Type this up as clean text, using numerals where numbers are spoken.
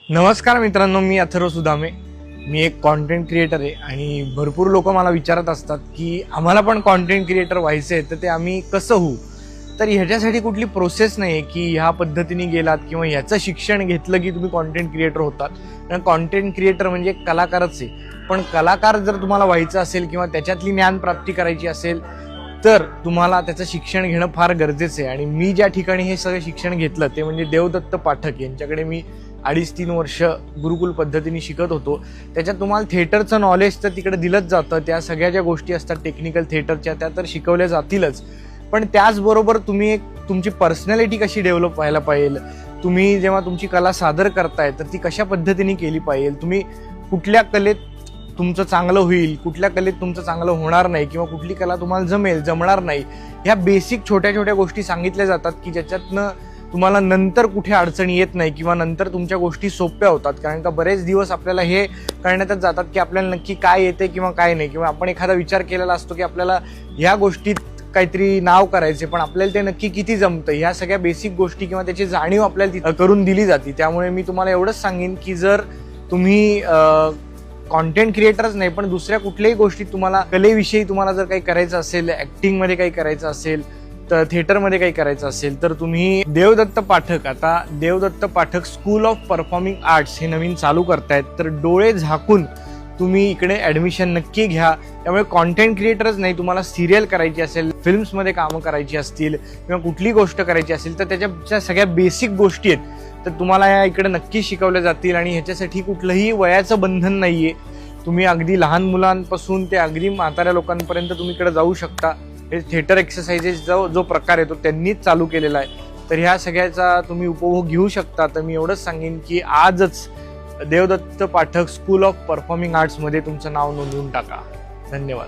नमस्कार मित्रांनो, मी अथर्व सुदामे. मी एक कंटेंट क्रिएटर आहे आणि भरपूर लोक मला विचारत असतात की आम्हाला पण कंटेंट क्रिएटर व्हायचं आहे, तर ते आम्ही कसं होऊ. तर ह्याच्यासाठी कुठली प्रोसेस नाही आहे की ह्या पद्धतीने गेलात किंवा ह्याचं शिक्षण घेतलं की तुम्ही कंटेंट क्रिएटर होतात. कारण कंटेंट क्रिएटर म्हणजे एक कलाकारच आहे. पण कलाकार जर तुम्हाला व्हायचं असेल किंवा त्याच्यातली ज्ञान प्राप्ती करायची असेल तर तुम्हाला त्याचं शिक्षण घेणं फार गरजेचं आहे. आणि मी ज्या ठिकाणी हे सगळं शिक्षण घेतलं ते म्हणजे देवदत्त पाठक यांच्याकडे मी 2.5-3 वर्ष गुरुकुल पद्धतीने शिकत होतो. त्याच्यात तुम्हाला थिएटरचं नॉलेज तर तिकडे दिलंच जातं. त्या सगळ्या ज्या गोष्टी असतात टेक्निकल थिएटरच्या त्या तर शिकवल्या जातीलच. पण त्याचबरोबर तुम्ही एक तुमची पर्सनॅलिटी कशी डेव्हलप व्हायला पाहिजे, तुम्ही जेव्हा तुमची कला सादर करताय तर ती कशा पद्धतीने केली पाहिजे, तुम्ही कुठल्या कलेत तुमचं चांगलं होईल, कुठल्या कलेत तुमचं चांगलं होणार नाही किंवा कुठली कला तुम्हाला जमणार नाही, ह्या बेसिक छोट्या छोट्या गोष्टी सांगितल्या जातात की ज्याच्यातनं तुम्हाला नंतर कुठे अडचणी येत नाही किंवा नंतर तुमच्या गोष्टी सोप्या होतात. कारण का बरेच दिवस आपल्याला हे कळण्यातच जातात की आपल्याला नक्की काय येते किंवा काय नाही, किंवा आपण एखादा विचार केलेला असतो की आपल्याला ह्या गोष्टीत काहीतरी नाव करायचे पण आपल्याला ते नक्की किती जमतं, ह्या सगळ्या बेसिक गोष्टी किंवा त्याची जाणीव आपल्याला करून दिली जाते. त्यामुळे मी तुम्हाला एवढंच सांगेन की जर तुम्ही कॉन्टेंट क्रिएटरच नाही पण दुसऱ्या कुठल्याही गोष्टीत तुम्हाला कलेविषयी तुम्हाला जर काही करायचं असेल, ऍक्टिंगमध्ये काही करायचं असेल, तर थिएटरमध्ये काही करायचं असेल तर तुम्ही देवदत्त पाठक, आता Devdutt Pathak school of performing arts हे नवीन चालू करतायत. तर डोळे झाकून तुम्ही इकडे ऍडमिशन नक्की घ्या. त्यामुळे कॉन्टेंट क्रिएटरच नाही, तुम्हाला सिरियल करायची असेल, फिल्म्समध्ये कामं करायची असतील किंवा कुठली गोष्ट करायची असेल तर त्याच्या सगळ्या बेसिक गोष्टी आहेत तर तुम्हाला या इकडे नक्की शिकवल्या जातील. आणि ह्याच्यासाठी कुठलंही वयाचं बंधन नाहीये. तुम्ही अगदी लहान मुलांपासून ते अगदी म्हाताऱ्या लोकांपर्यंत तुम्ही इकडे जाऊ शकता. हे थिएटर एक्सरसाइजेस जो प्रकार आहे तो त्यांनीच चालू केलेला आहे. तर ह्या सगळ्याचा तुम्ही उपभोग घेऊ शकता. तर मी एवढंच सांगेन की आजच Devdatta Pathak school of performing आर्ट्समध्ये तुमचं नाव नोंदवून टाका. धन्यवाद.